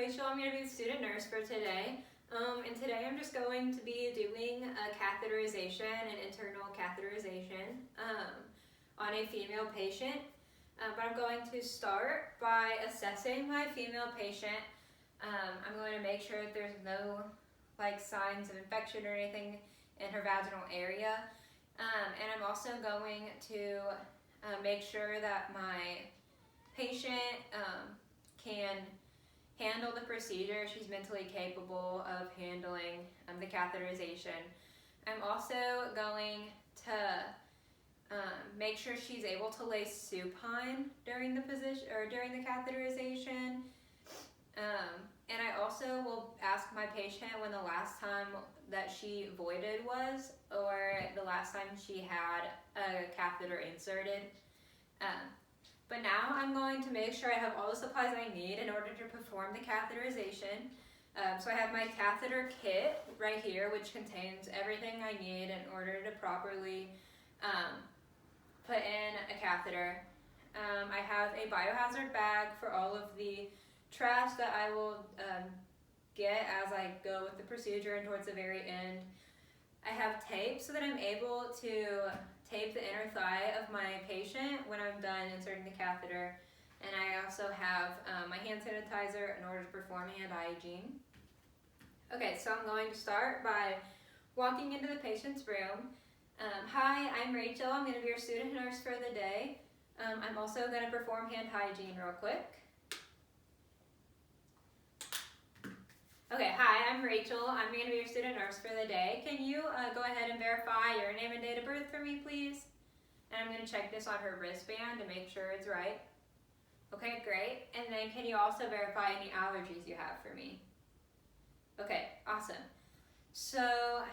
Rachel. I'm going to be the student nurse for today. And today I'm just going to be doing a catheterization, an internal catheterization on a female patient. But I'm going to start by assessing my female patient. I'm going to make sure that there's no signs of infection or anything in her vaginal area. And I'm also going to make sure that my patient can handle the procedure. She's mentally capable of handling the catheterization. I'm also going to make sure she's able to lay supine during the catheterization. And I also will ask my patient when the last time that she voided was, or the last time she had a catheter inserted. But now I'm going to make sure I have all the supplies I need in order to perform the catheterization. So I have my catheter kit right here, which contains everything I need in order to properly put in a catheter. I have a biohazard bag for all of the trash that I will get as I go with the procedure and towards the very end. I have tape so that I'm able to tape the inner thigh of my patient when I'm done inserting the catheter. And I also have my hand sanitizer in order to perform hand hygiene. Okay, so I'm going to start by walking into the patient's room. Hi, I'm Rachel. I'm going to be your student nurse for the day. I'm also going to perform hand hygiene real quick. Okay, hi, I'm Rachel. I'm going to be your student nurse for the day. Can you go ahead and verify your name and date of birth for me, please? And I'm going to check this on her wristband to make sure it's right. Okay, great. And then can you also verify any allergies you have for me? Okay, awesome. So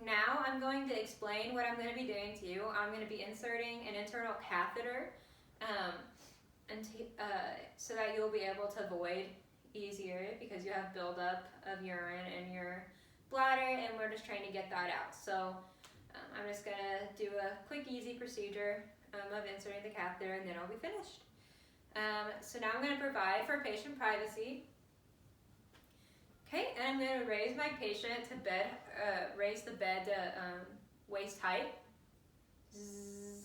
now I'm going to explain what I'm going to be doing to you. I'm going to be inserting an internal catheter so that you'll be able to void easier because you have buildup of urine in your bladder, and we're just trying to get that out. So I'm just going to do a quick, easy procedure of inserting the catheter, and then I'll be finished. So now I'm going to provide for patient privacy. Okay, and I'm going to raise my patient to bed, raise the bed to waist height. Zzz.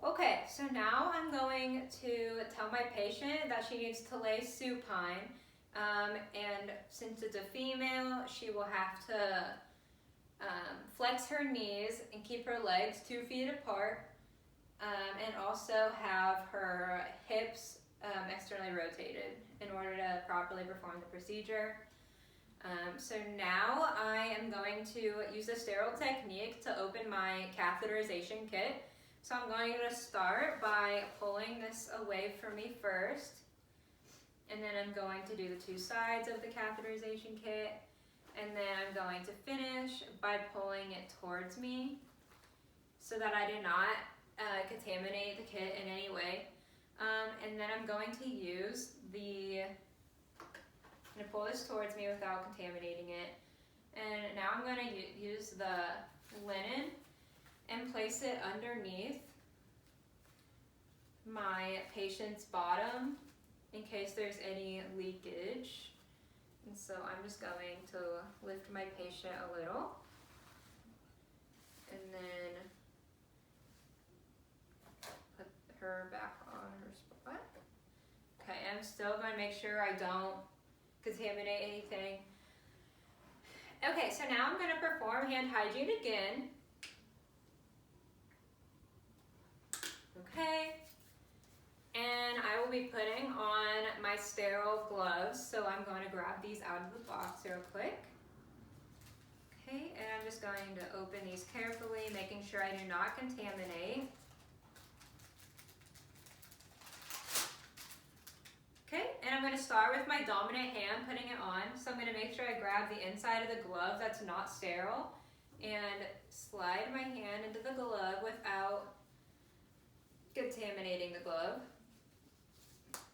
Okay, so now I'm going to tell my patient that she needs to lay supine, and since it's a female, she will have to flex her knees and keep her legs 2 feet apart, and also have her hips externally rotated in order to properly perform the procedure. So now I am going to use a sterile technique to open my catheterization kit. So I'm going to start by pulling this away from me first, and then I'm going to do the 2 sides of the catheterization kit, and then I'm going to finish by pulling it towards me so that I do not contaminate the kit in any way. And then I'm going to use I'm going to pull this towards me without contaminating it. And now I'm going to use the linen and place it underneath my patient's bottom in case there's any leakage. And so I'm just going to lift my patient a little, and then put her back on her spot. Okay, I'm still going to make sure I don't contaminate anything. Okay, so now I'm going to perform hand hygiene again. Okay, and I will be putting on my sterile gloves, so I'm going to grab these out of the box real quick. Okay, and I'm just going to open these carefully, making sure I do not contaminate. Okay, and I'm going to start with my dominant hand, putting it on. So I'm going to make sure I grab the inside of the glove that's not sterile and slide my hand into the glove without contaminating the glove.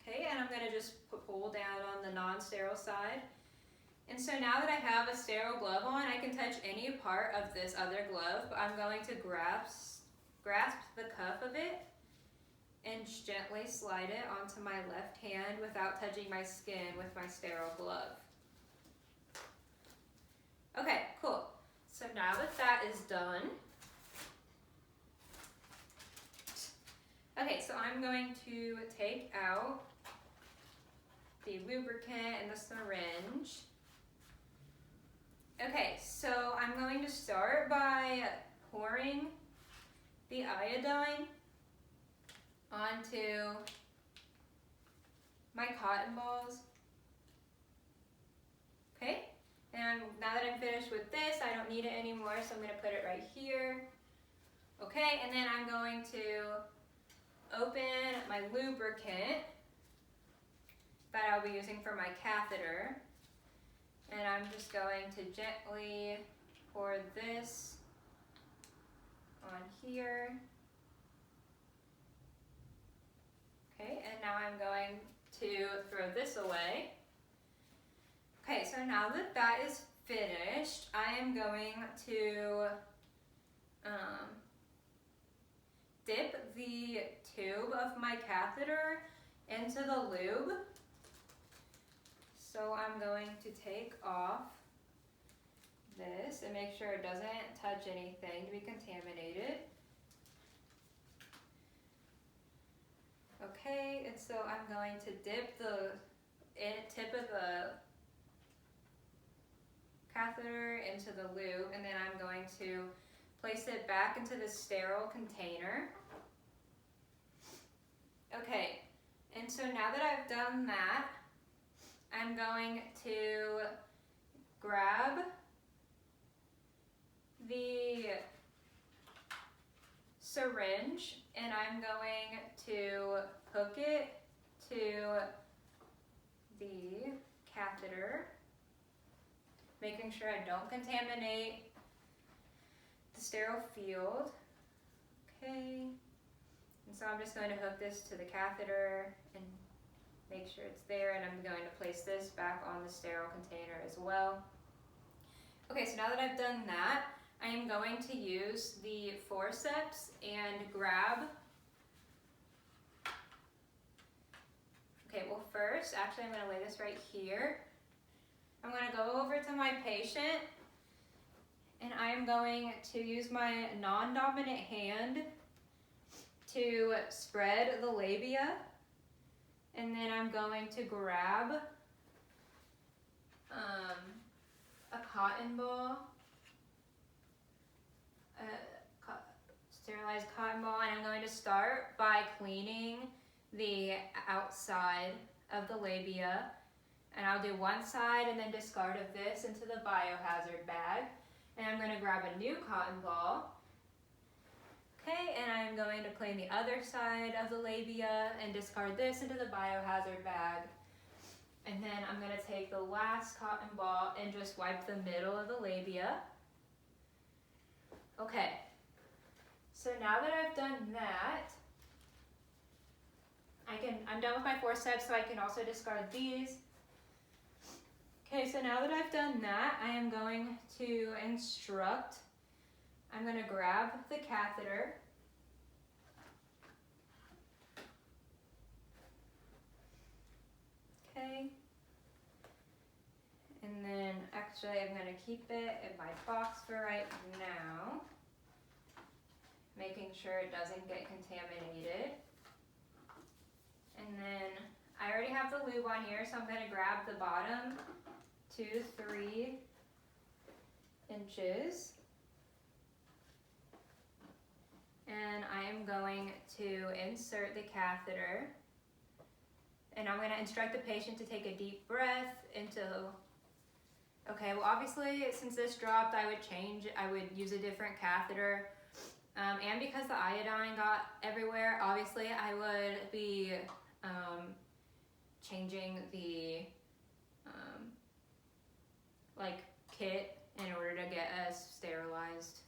Okay, and I'm going to just pull down on the non-sterile side. And so now that I have a sterile glove on, I can touch any part of this other glove, but I'm going to grasp the cuff of it and and gently slide it onto my left hand without touching my skin with my sterile glove. Okay, cool. So now that that is done, okay, so I'm going to take out the lubricant and the syringe. Okay, so I'm going to start by pouring the iodine onto my cotton balls. Okay, and now that I'm finished with this, I don't need it anymore, so I'm going to put it right here. Okay, and then I'm going to open my lubricant that I'll be using for my catheter. And I'm just going to gently pour this on here. Okay, and now I'm going to throw this away. Okay, so now that that is finished, I am going to dip the tube of my catheter into the lube. So I'm going to take off this and make sure it doesn't touch anything to be contaminated. Okay, and so I'm going to dip the tip of the catheter into the lube, and then I'm going to place it back into the sterile container. Okay, and so now that I've done that, I'm going to grab the syringe and I'm going to hook it to the catheter, making sure I don't contaminate the sterile field. Okay, and so I'm just going to hook this to the catheter and make sure it's there, and I'm going to place this back on the sterile container as well. Okay, so now that I've done that, I am going to use the forceps and grab. Okay, well first, actually I'm going to lay this right here. I'm going to go over to my patient, and I am going to use my non-dominant hand to spread the labia. And then I'm going to grab a cotton ball, a sterilized cotton ball, and I'm going to start by cleaning the outside of the labia. And I'll do one side and then discard of this into the biohazard bag. And I'm going to grab a new cotton ball. Okay, and I'm going to clean the other side of the labia and discard this into the biohazard bag. And then I'm going to take the last cotton ball and just wipe the middle of the labia. Okay, so now that I've done that, I'm done with my forceps, so I can also discard these. Okay, so now that I've done that, I am going to instruct. I'm going to grab the catheter. Okay. And then actually I'm going to keep it in my box for right now, making sure it doesn't get contaminated. And then I already have the lube on here, so I'm going to grab the bottom 2 to 3 inches. And I am going to insert the catheter, and I'm going to instruct the patient to take a deep breath into, okay, well obviously since this dropped I would use a different catheter, and because the iodine got everywhere, obviously I would be changing the like kit in order to get a sterilized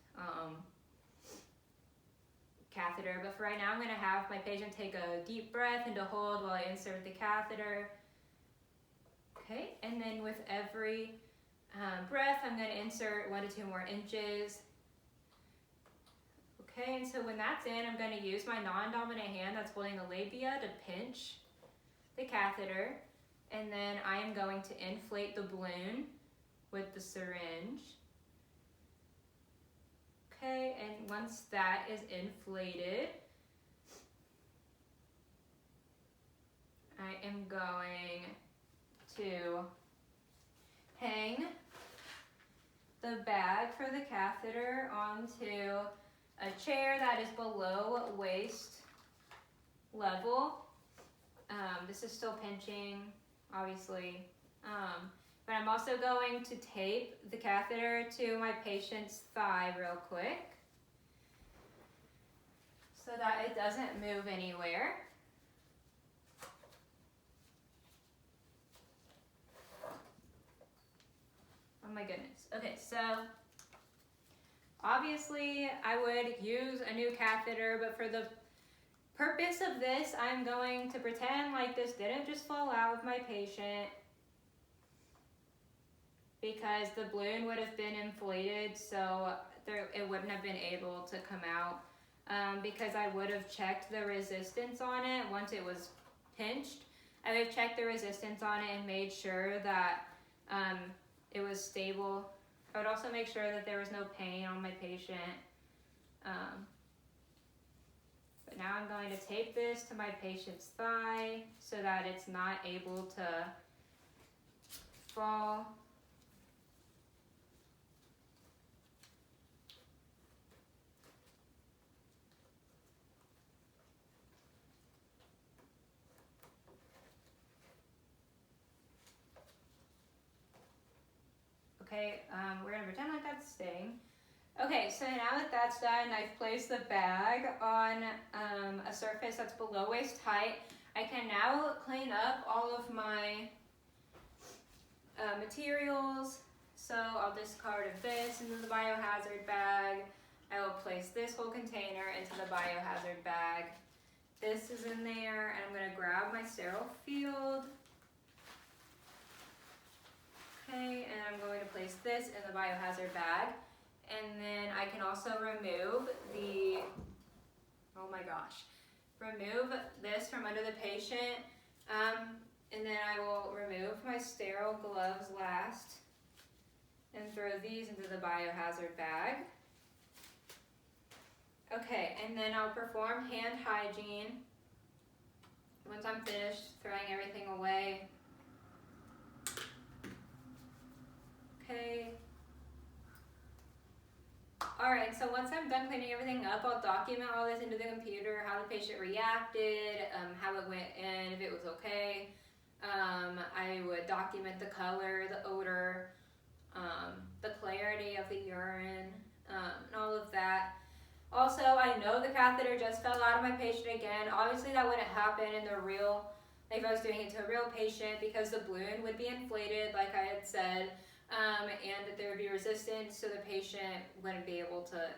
catheter. But for right now, I'm going to have my patient take a deep breath and to hold while I insert the catheter. Okay, and then with every breath, I'm going to insert 1 to 2 more inches. Okay, and so when that's in, I'm going to use my non-dominant hand that's holding the labia to pinch the catheter, and then I am going to inflate the balloon with the syringe. Okay, and once that is inflated, I am going to hang the bag for the catheter onto a chair that is below waist level. This is still pinching, obviously, but I'm also going to tape the catheter to my patient's thigh real quick so that it doesn't move anywhere. Oh my goodness. Okay, so obviously I would use a new catheter, but for the purpose of this, I'm going to pretend like this didn't just fall out of my patient, because the balloon would have been inflated, so it wouldn't have been able to come out, because I would have checked the resistance on it once it was pinched. I would have checked the resistance on it and made sure that it was stable. I would also make sure that there was no pain on my patient. But now I'm going to tape this to my patient's thigh so that it's not able to fall. Okay, we're gonna pretend like that's staying. Okay, so now that that's done, I've placed the bag on a surface that's below waist height. I can now clean up all of my materials. So I'll discard of this into the biohazard bag. I will place this whole container into the biohazard bag. This is in there, and I'm gonna grab my sterile field. Okay, and I'm going to place this in the biohazard bag. And then I can also remove the, oh my gosh, remove this from under the patient. And then I will remove my sterile gloves last and throw these into the biohazard bag. Okay, and then I'll perform hand hygiene. Once I'm finished throwing everything away. Okay. Alright, so once I'm done cleaning everything up, I'll document all this into the computer, how the patient reacted, how it went in, if it was okay. I would document the color, the odor, the clarity of the urine, and all of that. Also, I know the catheter just fell out of my patient again. Obviously, that wouldn't happen in the real, like if I was doing it to a real patient, because the balloon would be inflated, like I had said. And that there would be resistance, so the patient wouldn't be able to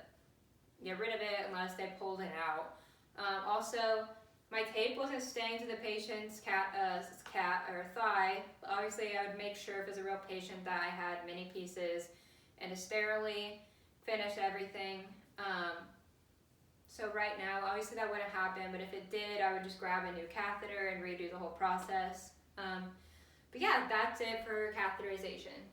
get rid of it unless they pulled it out. Also, my tape wasn't staying to the patient's thigh. Obviously, I would make sure if it was a real patient that I had many pieces and to sterilely finish everything. So right now, obviously that wouldn't happen, but if it did, I would just grab a new catheter and redo the whole process. But yeah, that's it for catheterization.